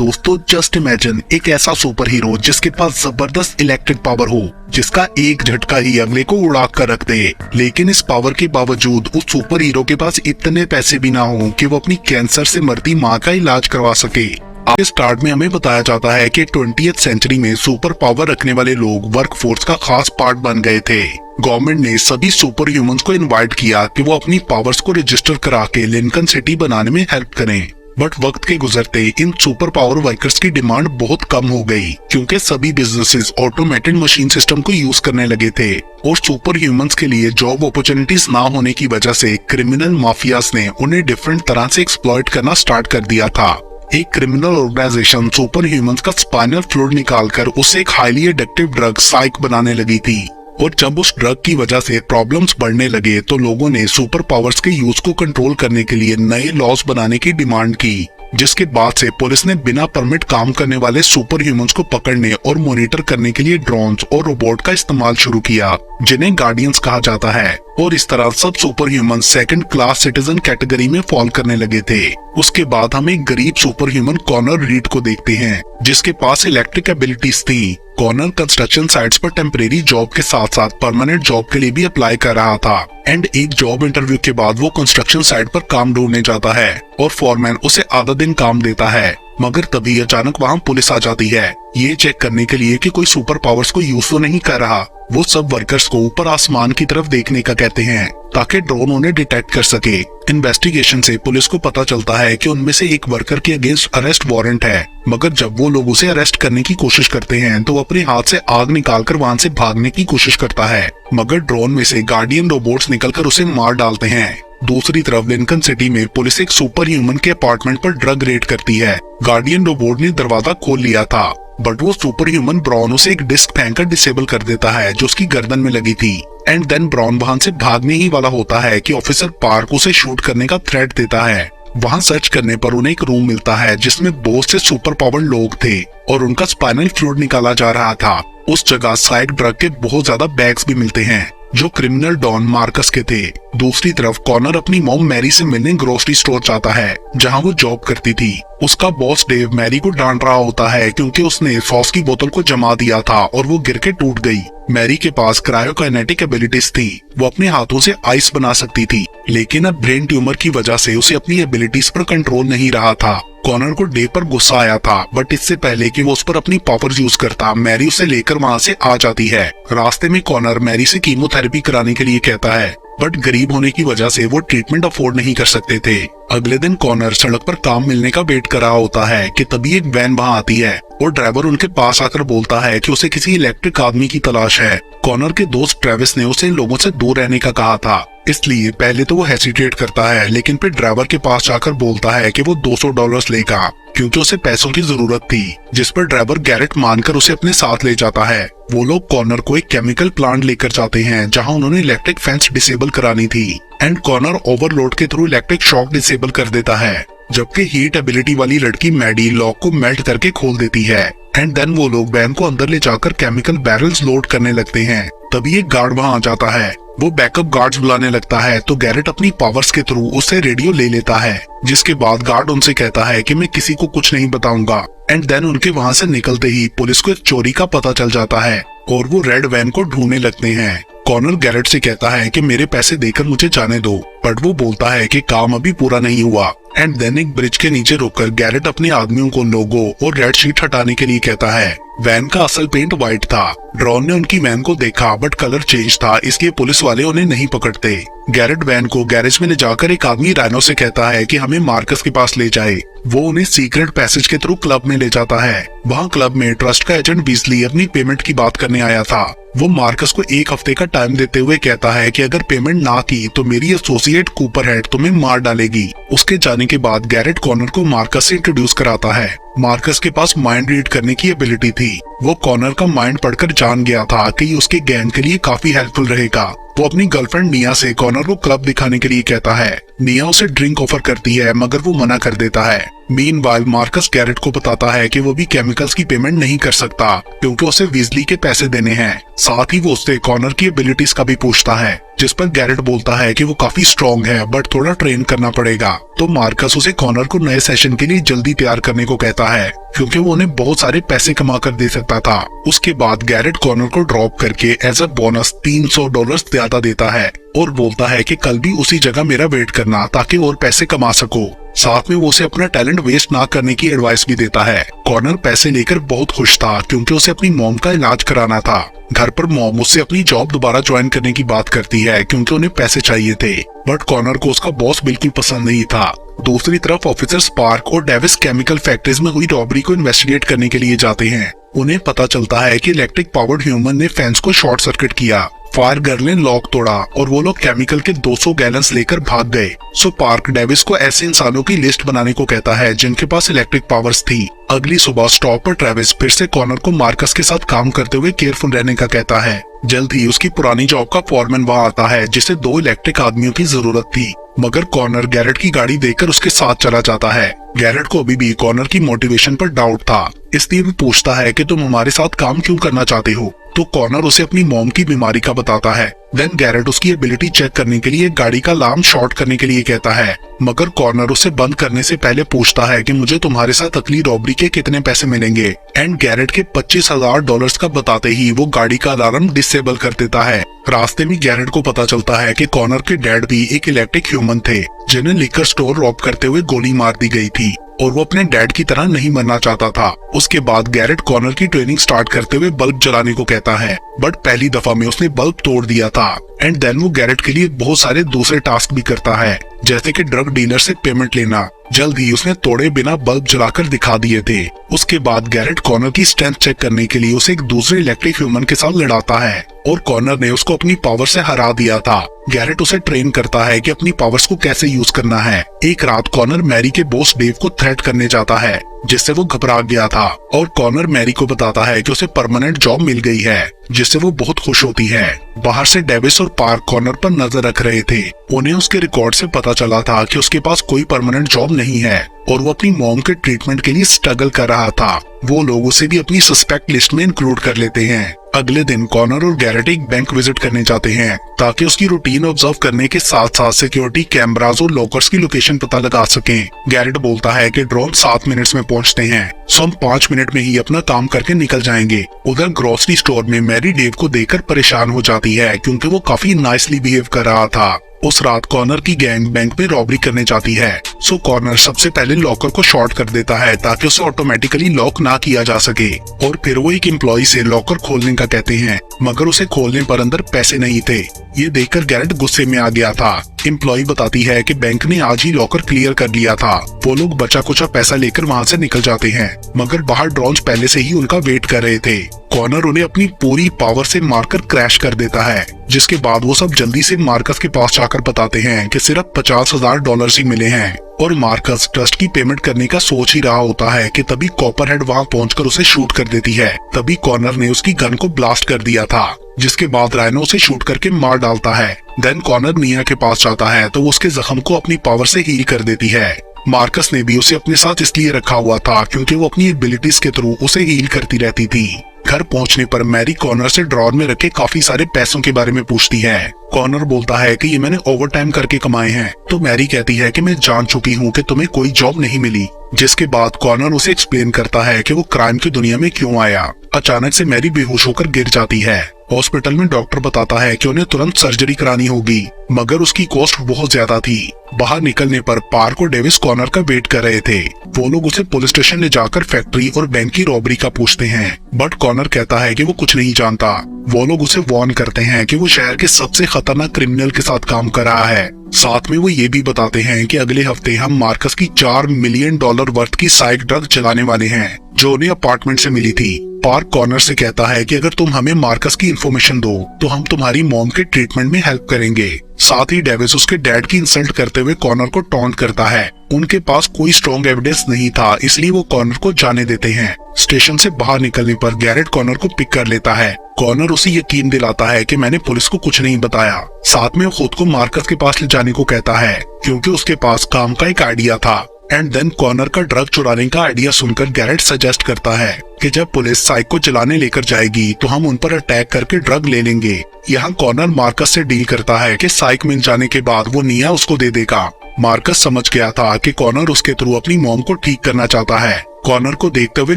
दोस्तों just imagine एक ऐसा सुपर हीरो जिसके पास जबरदस्त इलेक्ट्रिक पावर हो, जिसका एक झटका ही अगले को उड़ा कर रख दे। लेकिन इस पावर के बावजूद उस सुपर हीरो के पास इतने पैसे भी ना हो कि वो अपनी कैंसर से मरती माँ का इलाज करवा सके। आगे स्टार्ट में हमें बताया जाता है कि 20th सेंचुरी में सुपर पावर रखने वाले लोग वर्कफोर्स का खास पार्ट बन गए थे। गवर्नमेंट ने सभी सुपर ह्यूमंस को इनवाइट किया कि वो अपनी पावर्स को रजिस्टर करा के लिंकन सिटी बनाने में हेल्प करें। बट वक्त के गुजरते इन सुपर पावर वर्कर्स की डिमांड बहुत कम हो गई, क्योंकि सभी बिजनेसेस ऑटोमेटेड मशीन सिस्टम को यूज करने लगे थे और सुपर ह्यूमंस के लिए जॉब अपॉर्चुनिटीज ना होने की वजह से क्रिमिनल माफियाज ने उन्हें डिफरेंट तरह से एक्सप्लॉइट करना स्टार्ट कर दिया था। एक क्रिमिनल ऑर्गेनाइजेशन सुपर ह्यूमंस का स्पाइनल फ्लूइड निकालकर उसे एक हाईली एडिक्टिव ड्रग साइक बनाने लगी थी। और जब उस ड्रग की वजह से प्रॉब्लम्स बढ़ने लगे तो लोगों ने सुपर पावर्स के यूज को कंट्रोल करने के लिए नए लॉज बनाने की डिमांड की, जिसके बाद से पुलिस ने बिना परमिट काम करने वाले सुपर ह्यूमंस को पकड़ने और मॉनिटर करने के लिए ड्रोन्स और रोबोट का इस्तेमाल शुरू किया, जिन्हें गार्डियंस कहा जाता है। और इस तरह सब super human second class citizen category में फॉल करने लगे थे। उसके बाद हम एक गरीब सुपर ह्यूमन कॉनर रीड को देखते हैं, जिसके पास इलेक्ट्रिक एबिलिटीज थी। कॉनर कंस्ट्रक्शन साइट्स पर टेम्परेरी जॉब के साथ साथ परमानेंट जॉब के लिए भी अप्लाई कर रहा था। एंड एक जॉब इंटरव्यू के बाद वो कंस्ट्रक्शन साइट पर काम ढूंढने जाता है और फॉरमैन उसे आधा दिन काम देता है। मगर तभी अचानक वहाँ पुलिस आ जाती है, ये चेक करने के लिए कि कोई सुपर पावर्स को यूज तो नहीं कर रहा। वो सब वर्कर्स को ऊपर आसमान की तरफ देखने का कहते हैं ताकि ड्रोन उन्हें डिटेक्ट कर सके। इन्वेस्टिगेशन से पुलिस को पता चलता है कि उनमें से एक वर्कर के अगेंस्ट अरेस्ट वारंट है। मगर जब वो लोग उसे अरेस्ट करने की कोशिश करते हैं तो वो अपने हाथ से आग निकालकर वहां से भागने की कोशिश करता है, मगर ड्रोन में से गार्डियन रोबोट्स निकलकर उसे मार डालते हैं। दूसरी तरफ लिंकन सिटी में पुलिस एक सुपर ह्यूमन के अपार्टमेंट पर ड्रग रेड करती है। गार्डियन रोबोट ने दरवाजा खोल लिया था, बट वो सुपर ह्यूमन ब्राउन उसे एक डिस्क फेंककर डिसेबल कर देता है जो उसकी गर्दन में लगी थी। एंड देन ब्राउन वहां से भागने ही वाला होता है कि ऑफिसर पार्क उसे शूट करने का थ्रेट देता है। वहां सर्च करने पर उन्हें एक रूम मिलता है जिसमें बहुत से सुपर पावर लोग थे और उनका स्पाइनल फ्लूइड निकाला जा रहा था। उस जगह साइक ड्रग के बहुत ज्यादा बैग्स भी मिलते हैं जो क्रिमिनल डॉन मार्कस के थे। दूसरी तरफ कॉनर अपनी मॉम मैरी से मिलने ग्रोसरी स्टोर जाता है जहां वो जॉब करती थी। उसका बॉस डेव मैरी को डांट रहा होता है क्योंकि उसने सॉस की बोतल को जमा दिया था और वो गिर के टूट गई। मैरी के पास क्रायोकाइनेटिक एबिलिटीज थी, वो अपने हाथों से आइस बना सकती थी, लेकिन अब ब्रेन ट्यूमर की वजह से उसे अपनी एबिलिटीज पर कंट्रोल नहीं रहा था। कॉनर को डेव पर गुस्सा आया था, बट इससे पहले कि वो उस पर अपनी पावर्स यूज करता, मैरी उसे लेकर वहाँ से आ जाती है। रास्ते में कॉनर मैरी से कीमोथेरेपी कराने के लिए कहता है, बट गरीब होने की वजह से वो ट्रीटमेंट अफोर्ड नहीं कर सकते थे। अगले दिन कॉनर सड़क पर काम मिलने का वेट कर रहा होता है कि तभी एक वैन वहाँ आती है और ड्राइवर उनके पास आकर बोलता है कि उसे किसी इलेक्ट्रिक आदमी की तलाश है। कॉनर के दोस्त ट्रेविस ने उसे इन लोगों से दूर रहने का कहा था, इसलिए पहले तो वो हेसिटेट करता है, लेकिन फिर ड्राइवर के पास जाकर बोलता है कि वो $200 लेगा क्योंकि उसे पैसों की जरूरत थी, जिस पर ड्राइवर गैरेट मानकर उसे अपने साथ ले जाता है। वो लोग कॉनर को एक केमिकल प्लांट लेकर जाते हैं जहां उन्होंने इलेक्ट्रिक फेंस डिसेबल करानी थी। एंड कॉनर ओवरलोड के थ्रू इलेक्ट्रिक शॉक डिसेबल कर देता है, जबकि हीट एबिलिटी वाली लड़की मैडी लॉक को मेल्ट करके खोल देती है। एंड देन वो लोग वैन को अंदर ले जाकर केमिकल बैरल्स लोड करने लगते हैं। तभी एक गार्ड वहां आ जाता है, वो बैकअप गार्ड्स बुलाने लगता है तो गैरेट अपनी पावर्स के थ्रू उससे रेडियो ले लेता है, जिसके बाद गार्ड उनसे कहता है कि मैं किसी को कुछ नहीं बताऊंगा। एंड देन उनके वहां से निकलते ही पुलिस को एक चोरी का पता चल जाता है और वो रेड वैन को ढूंढने लगते हैं। कॉनर गैरेट से कहता है कि मेरे पैसे देकर मुझे जाने दो, बट वो बोलता है कि काम अभी पूरा नहीं हुआ। एंड देन एक ब्रिज के नीचे रुककर गैरेट अपने आदमियों को लोगो और रेड शीट हटाने के लिए कहता है। वैन का असल पेंट व्हाइट था। ड्रॉन ने उनकी वैन को देखा बट कलर चेंज था, इसलिए पुलिस वाले उन्हें नहीं पकड़ते। गैरेट वैन को गैरेज में ले जाकर एक आदमी राइनो से कहता है कि हमें मार्कस के पास ले जाए। वो उन्हें सीक्रेट पैसेज के थ्रू क्लब में ले जाता है। वहाँ क्लब में ट्रस्ट का एजेंट बीसली अपनी पेमेंट की बात करने आया था। वो मार्कस को 1 हफ्ते का टाइम देते हुए कहता है कि अगर पेमेंट ना की तो मेरी एसोसिएट कूपर हेड तुम्हें मार डालेगी। उसके जाने के बाद गैरेट कॉनर को मार्कस से इंट्रोड्यूस कराता है। मार्कस के पास माइंड रीड करने की एबिलिटी थी। वो कॉनर का माइंड पढ़कर जान गया था कि उसके गैंग के लिए काफी हेल्पफुल रहेगा। वो अपनी गर्लफ्रेंड निया से कॉनर को क्लब दिखाने के लिए कहता है। निया उसे ड्रिंक ऑफर करती है मगर वो मना कर देता है। मीनवाइल मार्कस गैरेट को बताता है कि वो भी केमिकल्स की पेमेंट नहीं कर सकता क्योंकि उसे वीजली के पैसे देने हैं। साथ ही वो उससे कॉनर की एबिलिटीज का भी पूछता है, जिस पर गैरेट बोलता है कि वो काफी स्ट्रॉन्ग है बट थोड़ा ट्रेन करना पड़ेगा। तो मार्कस उसे कॉनर को नए सेशन के लिए जल्दी तैयार करने को कहता है क्योंकि वो उन्हें बहुत सारे पैसे कमा कर दे सकता था। उसके बाद गैरेट कॉनर को ड्रॉप करके एज अ बोनस $300 ज्यादा देता है और बोलता है कि कल भी उसी जगह मेरा वेट करना ताकि और पैसे कमा सको। साथ में वो उसे अपना टैलेंट वेस्ट ना करने की एडवाइस भी देता है। कॉनर पैसे लेकर बहुत खुश था क्योंकि उसे अपनी मॉम का इलाज कराना था। घर पर मॉम उससे अपनी जॉब दोबारा ज्वाइन करने की बात करती है क्योंकि उन्हें पैसे चाहिए थे, बट कॉनर को उसका बॉस बिल्कुल पसंद नहीं था। दूसरी तरफ ऑफिसर स्पार्क और डेविस केमिकल फैक्ट्रीज में हुई रॉबरी को इन्वेस्टिगेट करने के लिए जाते हैं। उन्हें पता चलता है कि इलेक्ट्रिक पावर्ड ह्यूमन ने फेंस को शॉर्ट सर्किट किया। फायर गर्ल ने लॉक तोड़ा और वो लोग केमिकल के 200 गैलन्स लेकर भाग गए। सो पार्क डेविस को ऐसे इंसानों की लिस्ट बनाने को कहता है जिनके पास इलेक्ट्रिक पावर्स थी। अगली सुबह स्टॉप पर ट्रेविस फिर से कॉनर को मार्कस के साथ काम करते हुए केयरफुल रहने का कहता है। जल्द ही उसकी पुरानी जॉब का फॉरमैन वहाँ आता है जिसे 2 इलेक्ट्रिक आदमियों की जरूरत थी, मगर कॉनर गैरेट की गाड़ी देखकर उसके साथ चला जाता है। गैरेट को अभी भी कॉनर की मोटिवेशन पर डाउट था, इसलिए वो पूछता है कि तुम हमारे साथ काम क्यों करना चाहते हो। तो कॉनर उसे अपनी मॉम की बीमारी का बताता है। देन गैरेट उसकी एबिलिटी चेक करने के लिए गाड़ी का अलार्म शॉर्ट करने के लिए कहता है, मगर कॉनर उसे बंद करने से पहले पूछता है कि मुझे तुम्हारे साथ अगली रॉबरी के कितने पैसे मिलेंगे। एंड गैरेट के $25,000 का बताते ही वो गाड़ी का अलार्म डिसेबल कर देता है। रास्ते में गैरेट को पता चलता है कि कॉनर के डैड भी एक इलेक्ट्रिक ह्यूमन थे जिन्हें लिकर स्टोर रॉब करते हुए गोली मार दी गई थी और वो अपने डैड की तरह नहीं मरना चाहता था। उसके बाद गैरेट कॉनर की ट्रेनिंग स्टार्ट करते हुए बल्ब जलाने को कहता है, बट पहली दफा में उसने बल्ब तोड़ दिया था। एंड देन वो गैरेट के लिए बहुत सारे दूसरे टास्क भी करता है, जैसे कि ड्रग डीलर से पेमेंट लेना। जल्द ही उसने तोड़े बिना बल्ब जलाकर दिखा दिए थे। उसके बाद गैरेट कॉनर की स्ट्रेंथ चेक करने के लिए उसे एक दूसरे इलेक्ट्रिक ह्यूमन के साथ लड़ाता है और कॉनर ने उसको अपनी पावर से हरा दिया था। गैरेट उसे ट्रेन करता है कि अपनी पावर्स को कैसे यूज करना है। एक रात कॉनर मैरी के बॉस डेव को थ्रेट करने जाता है, जिससे वो घबरा गया था और कॉनर मैरी को बताता है कि उसे परमानेंट जॉब मिल गई है, जिससे वो बहुत खुश होती है। बाहर से डेविस और पार्क कॉनर पर नजर रख रहे थे। उन्हें उसके रिकॉर्ड से पता चला था कि उसके पास कोई परमानेंट जॉब नहीं है और वो अपनी मॉम के ट्रीटमेंट के लिए स्ट्रगल कर रहा था। वो लोग उसे भी अपनी सस्पेक्ट लिस्ट में इंक्लूड कर लेते हैं। अगले दिन कॉनर और गैरेट एक बैंक विजिट करने जाते हैं ताकि उसकी रूटीन ऑब्जर्व करने के साथ साथ सिक्योरिटी कैमरास और लॉकर्स की लोकेशन पता लगा सकें। गैरेट बोलता है कि ड्रोन 7 मिनट्स में पहुंचते हैं, सो हम 5 मिनट में ही अपना काम करके निकल जाएंगे। उधर ग्रोसरी स्टोर में मैरी डेव को देखकर परेशान हो जाती है क्योंकि वो काफी नाइसली बिहेव कर रहा था। उस रात कॉनर की गैंग बैंक में रॉबरी करने जाती है। सो कॉनर सबसे पहले लॉकर को शॉर्ट कर देता है ताकि उसे ऑटोमेटिकली लॉक ना किया जा सके और फिर वो एक एम्प्लॉय से लॉकर खोलने का कहते हैं, मगर उसे खोलने पर अंदर पैसे नहीं थे। ये देखकर गैरेट गुस्से में आ गया था। एम्प्लॉय बताती है कि बैंक ने आज ही लॉकर क्लियर कर लिया था। वो लोग बचा कुचा पैसा लेकर वहाँ से निकल जाते हैं, मगर बाहर ड्रोन्स पहले से ही उनका वेट कर रहे थे। कॉनर उन्हें अपनी पूरी पावर से मारकर क्रैश कर देता है, जिसके बाद वो सब जल्दी से मार्कस के पास जाकर बताते हैं कि सिर्फ $50,000 ही मिले हैं और मार्कस ट्रस्ट की पेमेंट करने का सोच ही रहा होता है कि तभी कॉपरहेड वहाँ पहुंचकर उसे शूट कर देती है। तभी कॉनर ने उसकी गन को ब्लास्ट कर दिया था, जिसके बाद राइनो उसे शूट करके मार डालता है। देन कॉनर निया के पास जाता है तो वो उसके जख्म को अपनी पावर से हील कर देती है। मार्कस ने भी उसे अपने साथ इसलिए रखा हुआ था क्योंकि वो अपनी एबिलिटीज के थ्रू उसे हील करती रहती थी। घर पहुंचने पर मैरी कॉनर से ड्रॉर में रखे काफी सारे पैसों के बारे में पूछती है। कॉनर बोलता है कि ये मैंने ओवरटाइम करके कमाए हैं। तो मैरी कहती है कि मैं जान चुकी हूँ कि तुम्हें कोई जॉब नहीं मिली, जिसके बाद कॉनर उसे एक्सप्लेन करता है कि वो क्राइम की दुनिया में क्यों आया। अचानक से मैरी बेहोश होकर गिर जाती है। हॉस्पिटल में डॉक्टर बताता है कि उन्हें तुरंत सर्जरी करानी होगी, मगर उसकी कॉस्ट बहुत ज्यादा थी। बाहर निकलने पर पार्क और डेविस कॉनर का वेट कर रहे थे। वो लोग उसे पुलिस स्टेशन ले जाकर फैक्ट्री और बैंक की रॉबरी का पूछते हैं, बट कॉनर कहता है कि वो कुछ नहीं जानता। वो लोग उसे वार्न करते हैं कि वो शहर के सबसे खतरनाक क्रिमिनल के साथ काम कर रहा है। साथ में वो ये भी बताते हैं कि अगले हफ्ते हम मार्कस की $4 मिलियन वर्थ की साइक ड्रग चलाने वाले हैं, जो उन्हें अपार्टमेंट से मिली थी। पार्क कॉनर से कहता है कि अगर तुम हमें मार्कस की इन्फॉर्मेशन दो तो हम तुम्हारी मॉम के ट्रीटमेंट में हेल्प करेंगे। साथ ही डेविस उसके डैड की इंसल्ट करते हुए कॉनर को टॉन्ट करता है। उनके पास कोई स्ट्रॉन्ग एविडेंस नहीं था, इसलिए वो कॉनर को जाने देते हैं। स्टेशन से बाहर निकलने पर गैरेट कॉनर को पिक कर लेता है। कॉनर उसे यकीन दिलाता है कि मैंने पुलिस को कुछ नहीं बताया। साथ में खुद को मार्कस के पास ले जाने को कहता है क्योंकि उसके पास काम का एक आइडिया था। एंड देन कॉर्नर का ड्रग चुराने का आइडिया सुनकर गैरेट सजेस्ट करता है कि जब पुलिस साइक को जलाने लेकर जाएगी तो हम उन पर अटैक करके ड्रग ले लेंगे। यहाँ कॉर्नर मार्कस से डील करता है कि साइक मिल जाने के बाद वो निया उसको दे देगा। मार्कस समझ गया था कि कॉर्नर उसके थ्रू अपनी मॉम को ठीक करना चाहता है। कॉर्नर को देखते हुए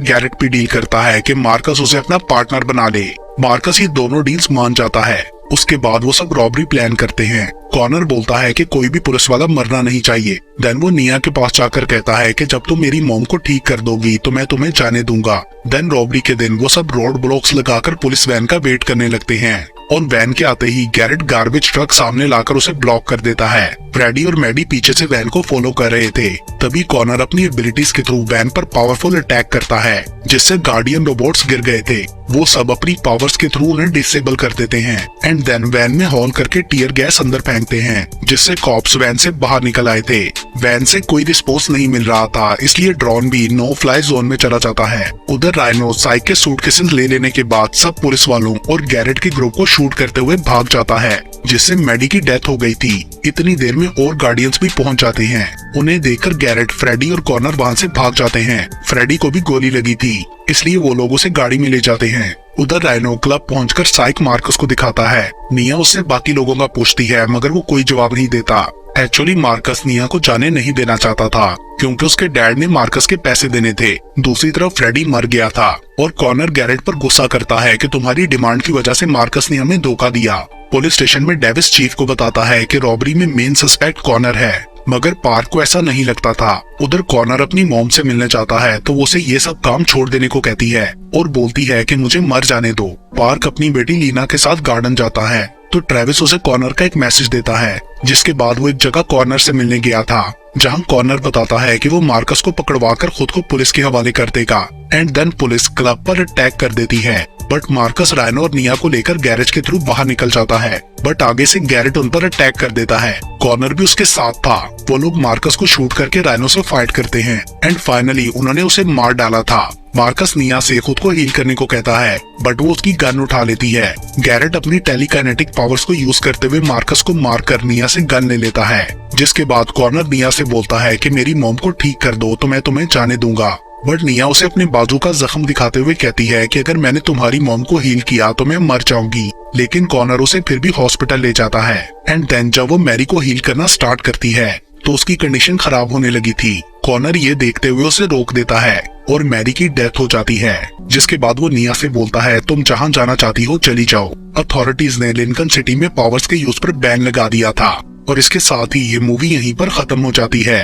गैरेट भी डील करता है कि मार्कस उसे अपना पार्टनर बना ले। मार्कस ये दोनों डील्स मान जाता है। उसके बाद वो सब रॉबरी प्लान करते हैं। कॉर्नर बोलता है कि कोई भी पुलिस वाला मरना नहीं चाहिए। देन वो निया के पास जाकर कहता है कि जब तुम मेरी मॉम को ठीक कर दोगी तो मैं तुम्हें जाने दूंगा। देन रॉबरी के दिन वो सब रोड ब्लॉक्स लगाकर पुलिस वैन का वेट करने लगते हैं और वैन के आते ही गैरेट गार्बेज ट्रक सामने लाकर उसे ब्लॉक कर देता है। फ्रेडी और मैडी पीछे से वैन को फॉलो कर रहे थे। तभी कॉर्नर अपनी एबिलिटीज के थ्रू वैन पर पावरफुल अटैक करता है जिससे गार्डियन रोबोट्स गिर गए थे। वो सब अपनी पावर्स के थ्रू उन्हें डिसेबल कर देते हैं एंड देन वैन में हॉर्न करके टीयर गैस अंदर फेंकते हैं जिससे कॉप्स वैन से बाहर निकल आए थे। वैन से कोई रिस्पॉन्स नहीं मिल रहा था, इसलिए ड्रोन भी नो फ्लाई जोन में चला जाता है। उधर राइनो साइक के सूटकेसेस ले लेने के बाद सब पुलिस वालों और गैरेट के ग्रुप को शूट करते हुए भाग जाता है जिससे मैडी की डेथ हो गई थी। इतनी देर में और गार्डियंस भी पहुंच जाते हैं। उन्हें देखकर गैरेट, फ्रेडी और कॉर्नर वहां से भाग जाते हैं। फ्रेडी को भी गोली लगी थी इसलिए वो लोग उसे गाड़ी में ले जाते हैं। उधर राइनो क्लब पहुंचकर साइक मार्कस को दिखाता है। निया उससे बाकी लोगों का पूछती है मगर वो कोई जवाब नहीं देता। एक्चुअली मार्कस निया को जाने नहीं देना चाहता था क्योंकि उसके डैड ने मार्कस के पैसे देने थे। दूसरी तरफ फ्रेडी मर गया था और कॉर्नर गैरेट पर गुस्सा करता है कि तुम्हारी डिमांड की वजह से मार्कस ने हमें धोखा दिया। पुलिस स्टेशन में डेविस चीफ को बताता है कि रॉबरी में मेन सस्पेक्ट कॉर्नर है मगर पार्क को ऐसा नहीं लगता था। उधर कॉर्नर अपनी मॉम से मिलने चाहता है तो वो उसे ये सब काम छोड़ देने को कहती है और बोलती है कि मुझे मर जाने दो। पार्क अपनी बेटी लीना के साथ गार्डन जाता है तो ट्रेविस उसे कॉर्नर का एक मैसेज देता है जिसके बाद वो एक जगह कॉर्नर से मिलने गया था जहां कॉर्नर बताता है कि वो मार्कस को पकड़वाकर खुद को पुलिस के हवाले कर देगा एंड देन पुलिस क्लब पर अटैक कर देती है। बट मार्कस राइनो और निया को लेकर गैरेज के थ्रू बाहर निकल जाता है बट आगे से गैरेट उन पर अटैक कर देता है। कॉर्नर भी उसके साथ था। वो लोग मार्कस को शूट करके राइनो से फाइट करते हैं एंड फाइनली उन्होंने उसे मार डाला था। मार्कस निया से खुद को हील करने को कहता है बट वो उसकी गन उठा लेती है। गैरेट अपनी टेलीकाइनेटिक पावर्स को यूज करते हुए मार्कस को मारकर निया से गन ले लेता है जिसके बाद कॉर्नर निया से बोलता है कि मेरी मॉम को ठीक कर दो तो मैं तुम्हें जाने दूंगा। बट निया उसे अपने बाजू का जख्म दिखाते हुए कहती है कि अगर मैंने तुम्हारी मॉम को हील किया तो मैं मर जाऊंगी। लेकिन कॉर्नर उसे फिर भी हॉस्पिटल ले जाता है एंड देन जब वो मैरी को हील करना स्टार्ट करती है तो उसकी कंडीशन खराब होने लगी थी। कॉर्नर ये देखते हुए उसे रोक देता है और मैरी की डेथ हो जाती है जिसके बाद वो निया से बोलता है तुम जहाँ जाना चाहती हो चली जाओ। अथॉरिटीज ने लिंकन सिटी में पावर्स के यूज पर बैन लगा दिया था और इसके साथ ही ये मूवी यहीं पर खत्म हो जाती है।